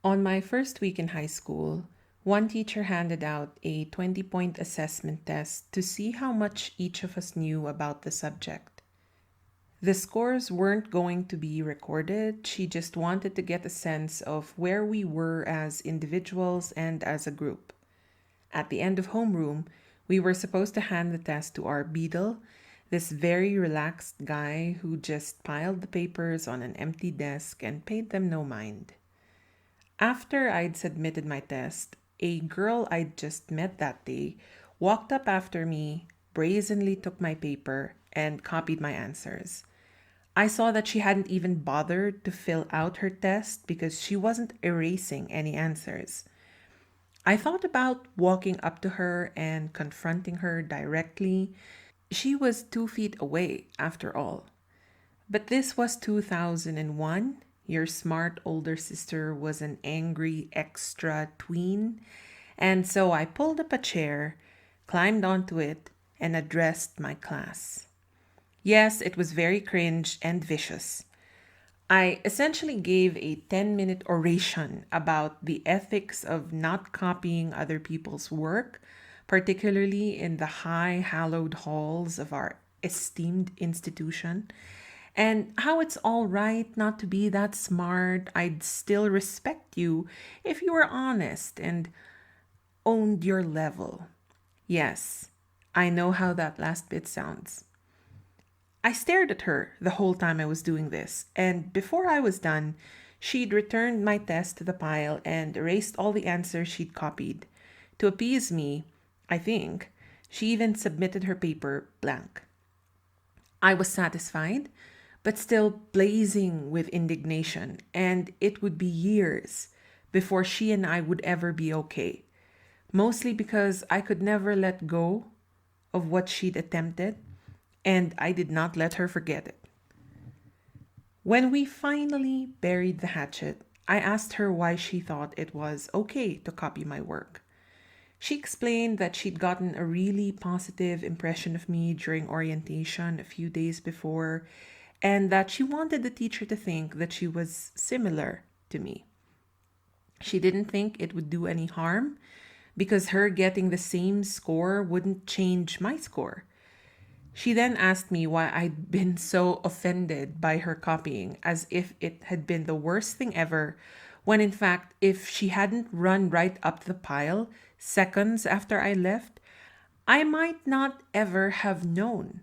On my first week in high school, one teacher handed out a 20-point assessment test to see how much each of us knew about the subject. The scores weren't going to be recorded, she just wanted to get a sense of where we were as individuals and as a group. At the end of homeroom, we were supposed to hand the test to our beadle, this very relaxed guy who just piled the papers on an empty desk and paid them no mind. After I'd submitted my test, a girl I'd just met that day walked up after me, brazenly took my paper, and copied my answers. I saw that she hadn't even bothered to fill out her test because she wasn't erasing any answers. I thought about walking up to her and confronting her directly. She was 2 feet away, after all. But this was 2001. Your smart older sister was an angry extra tween. And so I pulled up a chair, climbed onto it, and addressed my class. Yes, it was very cringe and vicious. I essentially gave a 10-minute oration about the ethics of not copying other people's work, particularly in the high hallowed halls of our esteemed institution, and how it's all right not to be that smart. I'd still respect you if you were honest and owned your level. Yes, I know how that last bit sounds. I stared at her the whole time I was doing this, and before I was done, she'd returned my test to the pile and erased all the answers she'd copied. To appease me, I think, she even submitted her paper blank. I was satisfied, but still blazing with indignation, and it would be years before she and I would ever be okay. Mostly because I could never let go of what she'd attempted, and I did not let her forget it. When we finally buried the hatchet, I asked her why she thought it was okay to copy my work. She explained that she'd gotten a really positive impression of me during orientation a few days before, and that she wanted the teacher to think that she was similar to me. She didn't think it would do any harm because her getting the same score wouldn't change my score. She then asked me why I'd been so offended by her copying, as if it had been the worst thing ever, when in fact, if she hadn't run right up to the pile seconds after I left, I might not ever have known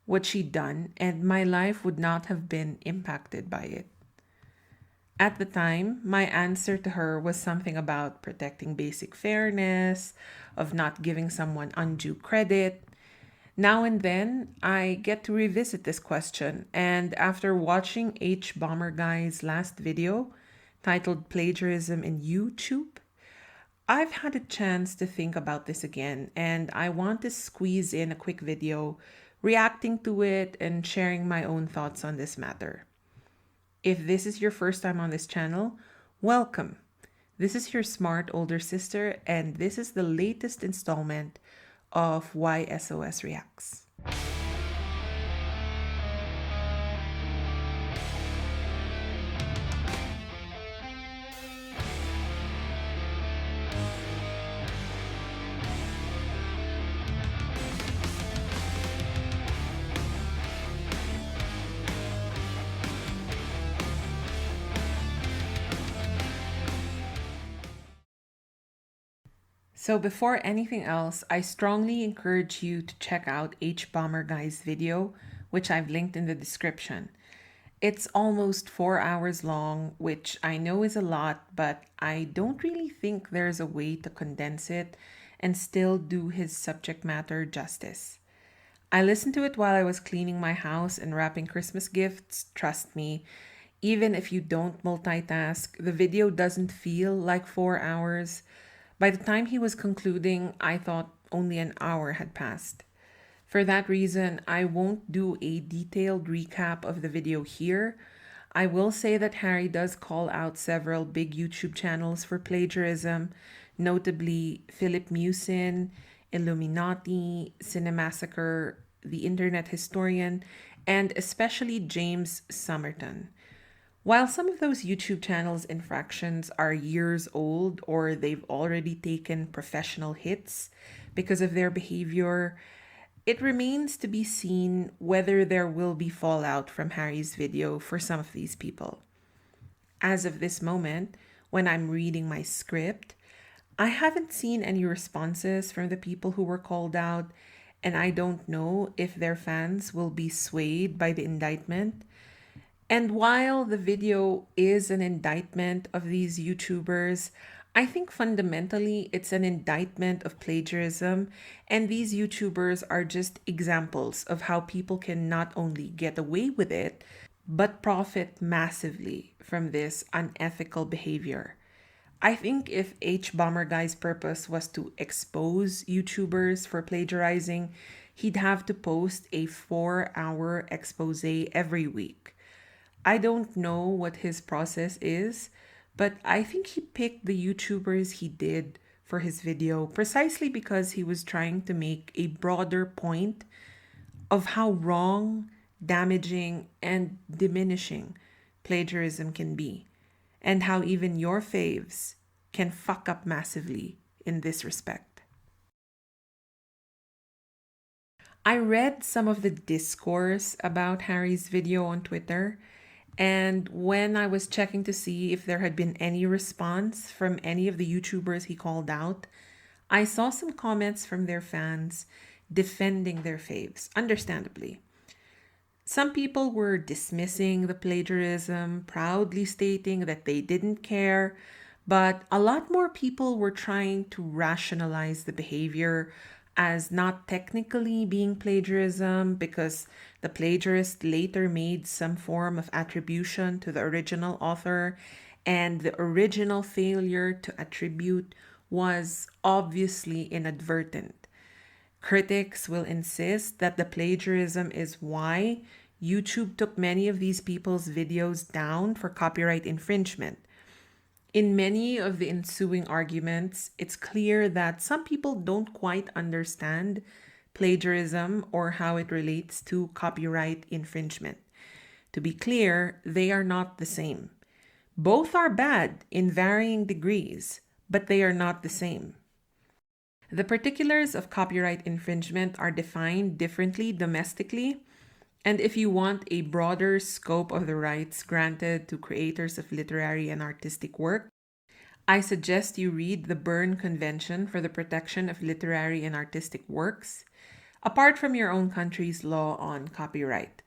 what she'd done, and my life would not have been impacted by it. At the time, my answer to her was something about protecting basic fairness, of not giving someone undue credit. Now and then, I get to revisit this question, and after watching Hbomberguy's last video, titled Plagiarism and You, I've had a chance to think about this again, and I want to squeeze in a quick video reacting to it and sharing my own thoughts on this matter. If this is your first time on this channel, welcome. This is your smart older sister, and this is the latest installment of Y.S.O.S. Reacts. So before anything else, I strongly encourage you to check out Hbomberguy's video, which I've linked in the description. It's almost 4 hours long, which I know is a lot, but I don't really think there's a way to condense it and still do his subject matter justice. I listened to it while I was cleaning my house and wrapping Christmas gifts. Trust me, even if you don't multitask, the video doesn't feel like 4 hours. By the time he was concluding, I thought only an hour had passed. For that reason, I won't do a detailed recap of the video here. I will say that Harry does call out several big YouTube channels for plagiarism, notably Philip Musin, Illuminati, The Internet Historian, and especially James Somerton. While some of those YouTube channels' infractions are years old or they've already taken professional hits because of their behavior, it remains to be seen whether there will be fallout from Harry's video for some of these people. As of this moment, when I'm reading my script, I haven't seen any responses from the people who were called out, and I don't know if their fans will be swayed by the indictment. And while the video is an indictment of these YouTubers, I think fundamentally it's an indictment of plagiarism, and these YouTubers are just examples of how people can not only get away with it, but profit massively from this unethical behavior. I think if Hbomberguy's purpose was to expose YouTubers for plagiarizing, he'd have to post a 4-hour expose every week. I don't know what his process is, but I think he picked the YouTubers he did for his video precisely because he was trying to make a broader point of how wrong, damaging, and diminishing plagiarism can be, and how even your faves can fuck up massively in this respect. I read some of the discourse about Harry's video on Twitter, and when I was checking to see if there had been any response from any of the YouTubers he called out, I saw some comments from their fans defending their faves, understandably. Some people were dismissing the plagiarism, proudly stating that they didn't care, but a lot more people were trying to rationalize the behavior as not technically being plagiarism because the plagiarist later made some form of attribution to the original author, and the original failure to attribute was obviously inadvertent. Critics will insist that the plagiarism is why YouTube took many of these people's videos down for copyright infringement. In many of the ensuing arguments, it's clear that some people don't quite understand plagiarism or how it relates to copyright infringement. To be clear, they are not the same. Both are bad in varying degrees, but they are not the same. The particulars of copyright infringement are defined differently domestically, and if you want a broader scope of the rights granted to creators of literary and artistic work, I suggest you read the Berne Convention for the Protection of Literary and Artistic Works, apart from your own country's law on copyright.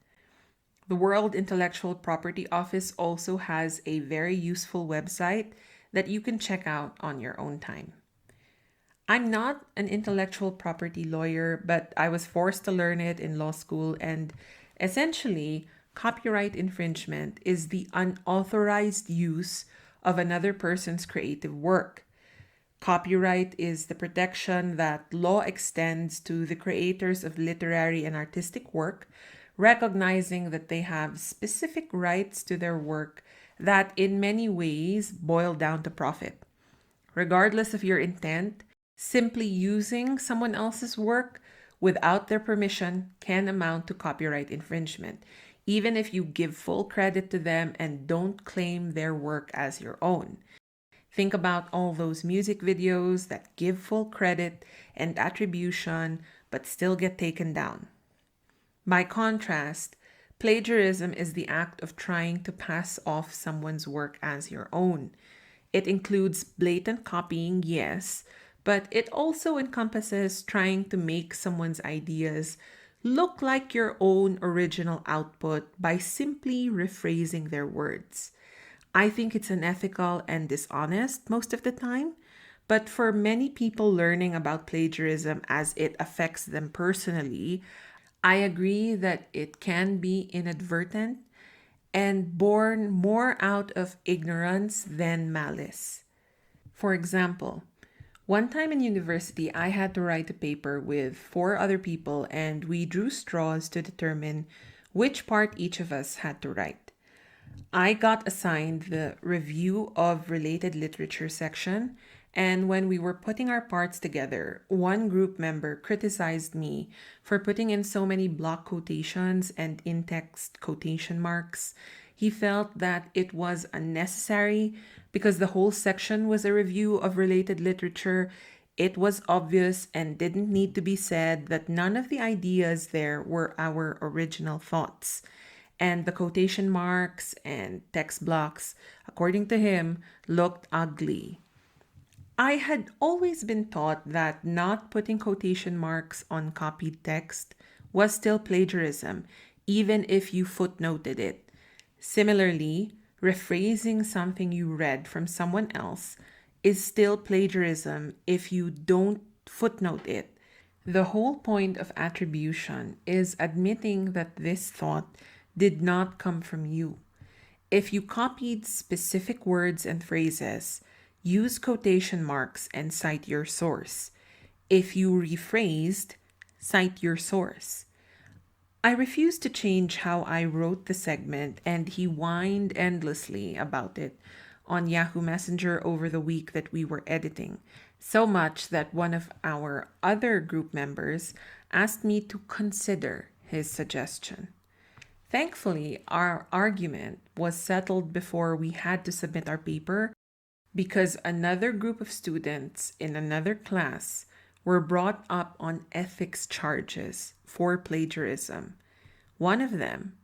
The World Intellectual Property Office also has a very useful website that you can check out on your own time. I'm not an intellectual property lawyer, but I was forced to learn it in law school, and essentially, copyright infringement is the unauthorized use of another person's creative work. Copyright is the protection that law extends to the creators of literary and artistic work, recognizing that they have specific rights to their work that in many ways boil down to profit. Regardless of your intent, simply using someone else's work without their permission can amount to copyright infringement, even if you give full credit to them and don't claim their work as your own. Think about all those music videos that give full credit and attribution but still get taken down. By contrast, plagiarism is the act of trying to pass off someone's work as your own. It includes blatant copying, yes, but it also encompasses trying to make someone's ideas look like your own original output by simply rephrasing their words. I think it's unethical and dishonest most of the time, but for many people learning about plagiarism as it affects them personally, I agree that it can be inadvertent and born more out of ignorance than malice. For example, one time in university, I had to write a paper with 4 other people, and we drew straws to determine which part each of us had to write. I got assigned the review of related literature section, and when we were putting our parts together, one group member criticized me for putting in so many block quotations and in-text quotation marks. He felt that it was unnecessary because the whole section was a review of related literature. It was obvious and didn't need to be said that none of the ideas there were our original thoughts. And the quotation marks and text blocks, according to him, looked ugly. I had always been taught that not putting quotation marks on copied text was still plagiarism, even if you footnoted it. Similarly, rephrasing something you read from someone else is still plagiarism if you don't footnote it. The whole point of attribution is admitting that this thought did not come from you. If you copied specific words and phrases, use quotation marks and cite your source. If you rephrased, cite your source. I refused to change how I wrote the segment, and he whined endlessly about it on Yahoo Messenger over the week that we were editing, so much that one of our other group members asked me to consider his suggestion. Thankfully, our argument was settled before we had to submit our paper because another group of students in another class were brought up on ethics charges for plagiarism. One of them,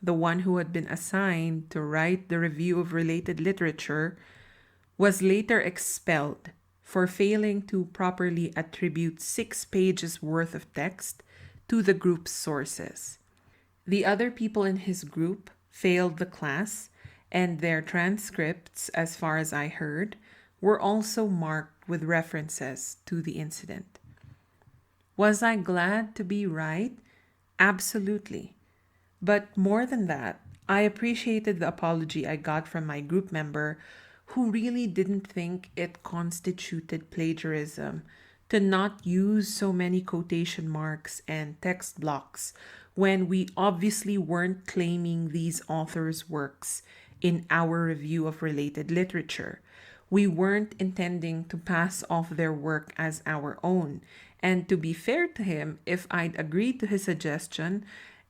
the one who had been assigned to write the review of related literature, was later expelled for failing to properly attribute 6 pages worth of text to the group's sources. The other people in his group failed the class, and their transcripts, as far as I heard, were also marked with references to the incident. Was I glad to be right? Absolutely. But more than that, I appreciated the apology I got from my group member who really didn't think it constituted plagiarism to not use so many quotation marks and text blocks when we obviously weren't claiming these authors' works in our review of related literature. We weren't intending to pass off their work as our own. And to be fair to him, if I'd agreed to his suggestion,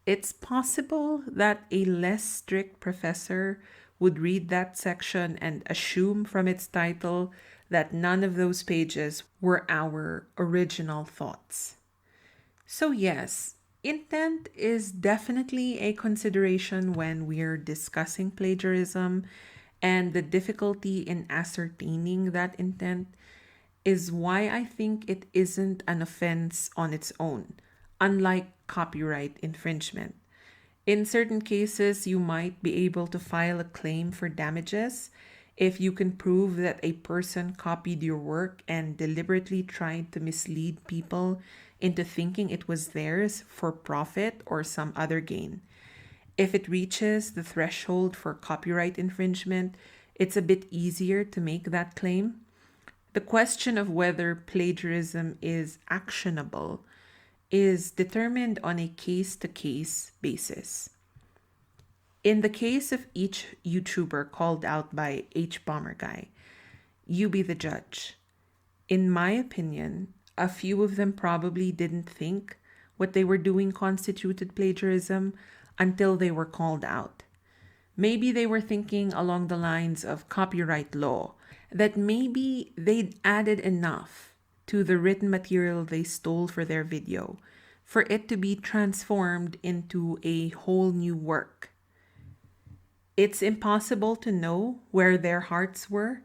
it's possible that a less strict professor would read that section and assume from its title that none of those pages were our original thoughts. So, yes, intent is definitely a consideration when we're discussing plagiarism, and the difficulty in ascertaining that intent is why I think it isn't an offense on its own, unlike copyright infringement. In certain cases, you might be able to file a claim for damages if you can prove that a person copied your work and deliberately tried to mislead people into thinking it was theirs for profit or some other gain. If it reaches the threshold for copyright infringement, it's a bit easier to make that claim. The question of whether plagiarism is actionable is determined on a case to case basis. In the case of each YouTuber called out by Hbomberguy, you be the judge. In my opinion, a few of them probably didn't think what they were doing constituted plagiarism until they were called out. Maybe they were thinking along the lines of copyright law, that maybe they'd added enough to the written material they stole for their video for it to be transformed into a whole new work. It's impossible to know where their hearts were,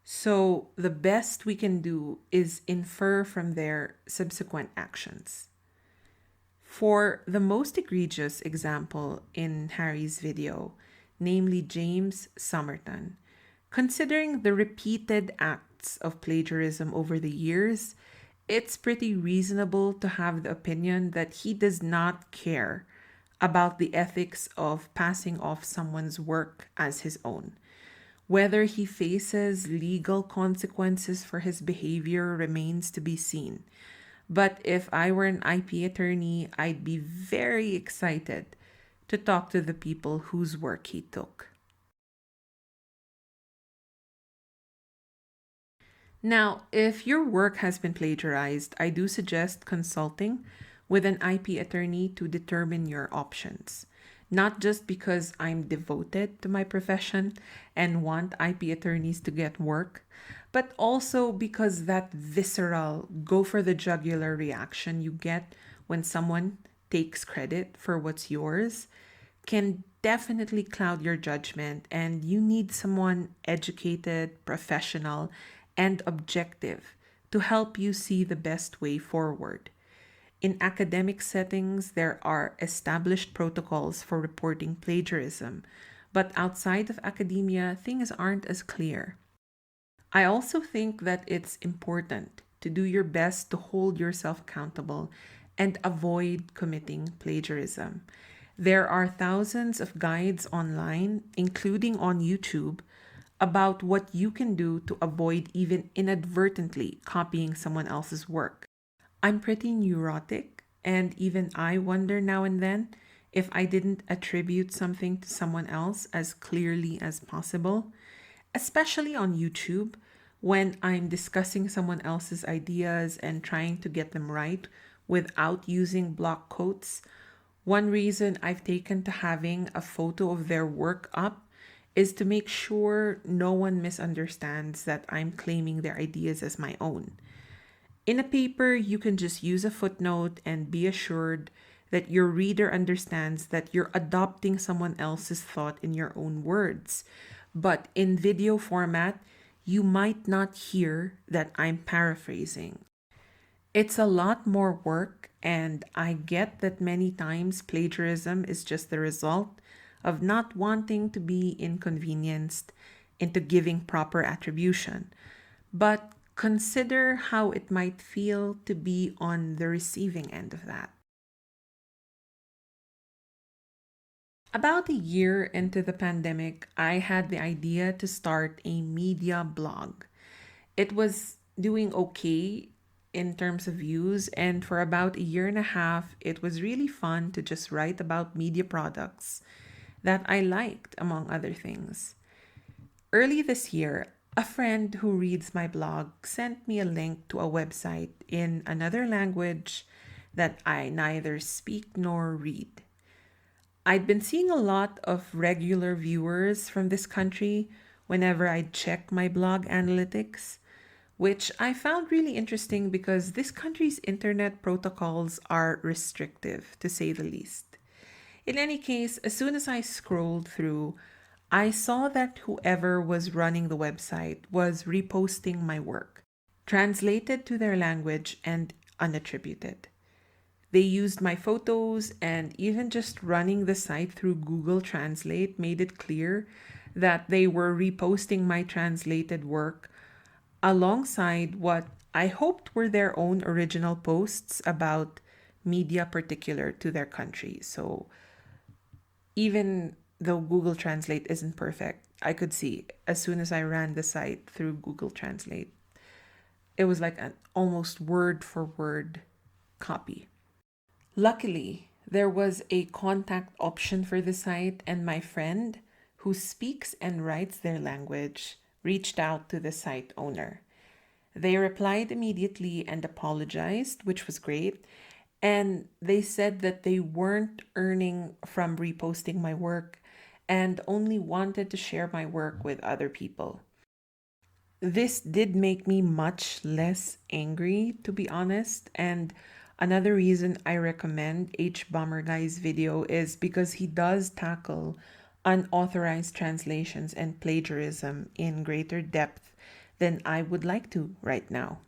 so the best we can do is infer from their subsequent actions. For the most egregious example in Harry's video, namely James Somerton, considering the repeated acts of plagiarism over the years, it's pretty reasonable to have the opinion that he does not care about the ethics of passing off someone's work as his own. Whether he faces legal consequences for his behavior remains to be seen. But if I were an IP attorney, I'd be very excited to talk to the people whose work he took. Now, if your work has been plagiarized, I do suggest consulting with an IP attorney to determine your options. not just because I'm devoted to my profession and want IP attorneys to get work, but also because that visceral, go for the jugular reaction you get when someone takes credit for what's yours can definitely cloud your judgment, and you need someone educated, professional, and objective to help you see the best way forward. In academic settings, there are established protocols for reporting plagiarism, but outside of academia, things aren't as clear. I also think that it's important to do your best to hold yourself accountable and avoid committing plagiarism. There are thousands of guides online, including on YouTube, about what you can do to avoid even inadvertently copying someone else's work. I'm pretty neurotic, and even I wonder now and then if I didn't attribute something to someone else as clearly as possible, especially on YouTube when I'm discussing someone else's ideas and trying to get them right without using block quotes. One reason I've taken to having a photo of their work up is to make sure no one misunderstands that I'm claiming their ideas as my own. In a paper, you can just use a footnote and be assured that your reader understands that you're adopting someone else's thought in your own words. But in video format, you might not hear that I'm paraphrasing. It's a lot more work, and I get that many times plagiarism is just the result of not wanting to be inconvenienced into giving proper attribution. But consider how it might feel to be on the receiving end of that. About a year into the pandemic, I had the idea to start a media blog. It was doing okay in terms of views, and for about a year and a half, it was really fun to just write about media products that I liked, among other things. Early this year, a friend who reads my blog sent me a link to a website in another language that I neither speak nor read. I'd been seeing a lot of regular viewers from this country whenever I check my blog analytics, which I found really interesting because this country's internet protocols are restrictive, to say the least. In any case, as soon as I scrolled through, I saw that whoever was running the website was reposting my work, translated to their language and unattributed. They used my photos, and even just running the site through Google Translate made it clear that they were reposting my translated work alongside what I hoped were their own original posts about media particular to their country. So even though Google Translate isn't perfect, I could see as soon as I ran the site through Google Translate, it was like an almost word for word copy. Luckily, there was a contact option for the site, and my friend, who speaks and writes their language, reached out to the site owner. They replied immediately and apologized, which was great. And they said that they weren't earning from reposting my work and only wanted to share my work with other people. This did make me much less angry, to be honest. And another reason I recommend Hbomberguy's video is because he does tackle unauthorized translations and plagiarism in greater depth than I would like to right now.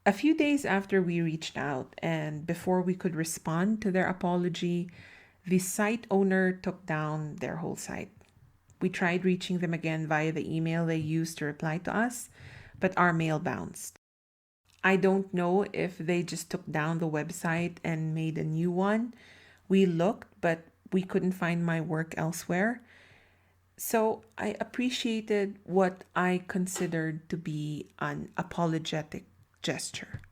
A few days after we reached out and before we could respond to their apology, the site owner took down their whole site. We tried reaching them again via the email they used to reply to us, but our mail bounced. I don't know if they just took down the website and made a new one. We looked, but we couldn't find my work elsewhere. So I appreciated what I considered to be an apologetic gesture.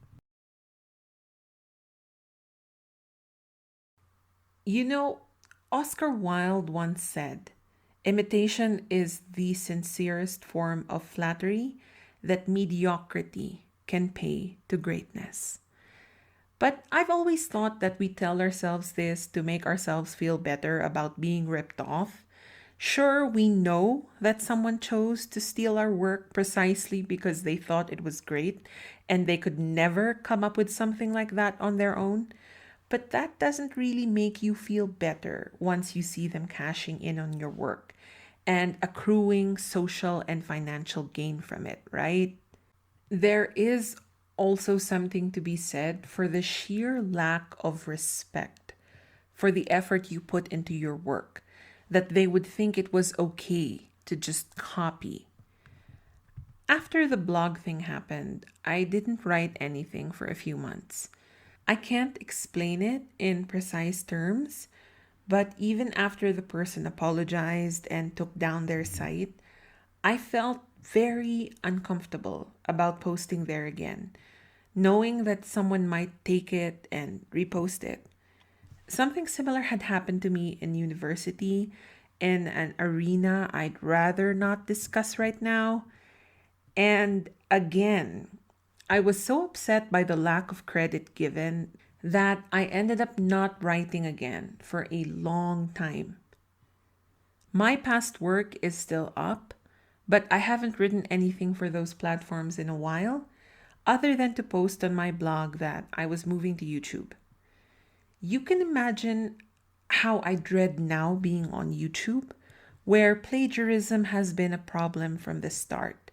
You know, Oscar Wilde once said, imitation is the sincerest form of flattery that mediocrity can pay to greatness. But I've always thought that we tell ourselves this to make ourselves feel better about being ripped off. Sure, we know that someone chose to steal our work precisely because they thought it was great and they could never come up with something like that on their own. But that doesn't really make you feel better once you see them cashing in on your work and accruing social and financial gain from it, right? There is also something to be said for the sheer lack of respect for the effort you put into your work, that they would think it was okay to just copy. After the blog thing happened, I didn't write anything for a few months. I can't explain it in precise terms, but even after the person apologized and took down their site, I felt very uncomfortable about posting there again, knowing that someone might take it and repost it. Something similar had happened to me in university in an arena I'd rather not discuss right now. And again, I was so upset by the lack of credit given that I ended up not writing again for a long time. My past work is still up, but I haven't written anything for those platforms in a while, other than to post on my blog that I was moving to YouTube. You can imagine how I dread now being on YouTube, where plagiarism has been a problem from the start.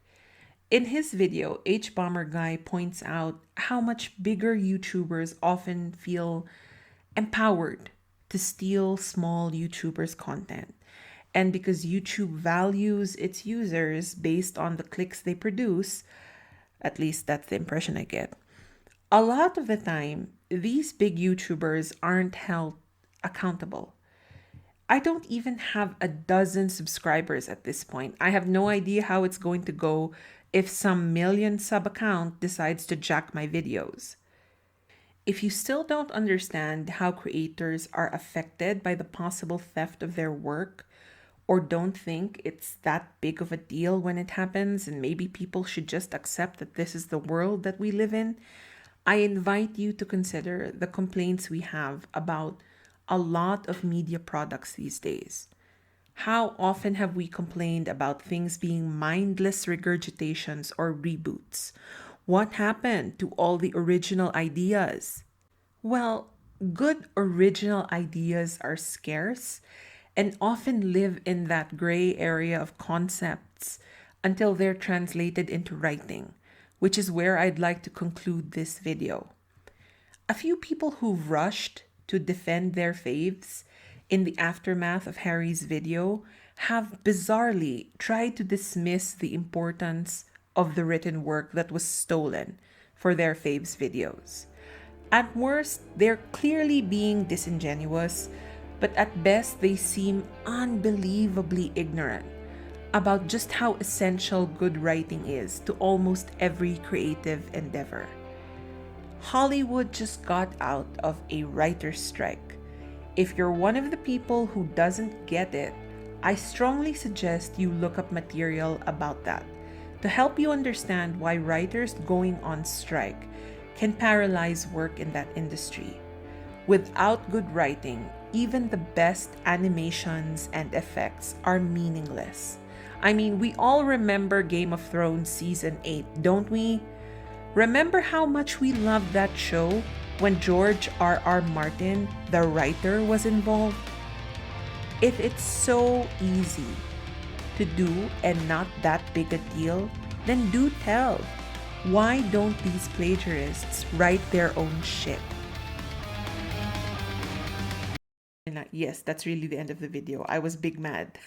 In his video, Hbomberguy points out how much bigger YouTubers often feel empowered to steal small YouTubers' content. And because YouTube values its users based on the clicks they produce, at least that's the impression I get, a lot of the time, these big YouTubers aren't held accountable. I don't even have a dozen subscribers at this point. I have no idea how it's going to go if some million sub account decides to jack my videos. If you still don't understand how creators are affected by the possible theft of their work, or don't think it's that big of a deal when it happens, and maybe people should just accept that this is the world that we live in, I invite you to consider the complaints we have about a lot of media products these days. How often have we complained about things being mindless regurgitations or reboots? What happened to all the original ideas? Well, good original ideas are scarce and often live in that gray area of concepts until they're translated into writing, which is where I'd like to conclude this video. A few people who've rushed to defend their faves in the aftermath of Harry's video have bizarrely tried to dismiss the importance of the written work that was stolen for their faves videos. At worst, they're clearly being disingenuous, but at best, they seem unbelievably ignorant about just how essential good writing is to almost every creative endeavor. Hollywood just got out of a writer's strike. If you're one of the people who doesn't get it, I strongly suggest you look up material about that to help you understand why writers going on strike can paralyze work in that industry. Without good writing, even the best animations and effects are meaningless. I mean, we all remember Game of Thrones Season 8, don't we? Remember how much we loved that show when George R.R. Martin, the writer, was involved? If it's so easy to do and not that big a deal, then do tell. Why don't these plagiarists write their own shit? And yes, that's really the end of the video. I was big mad.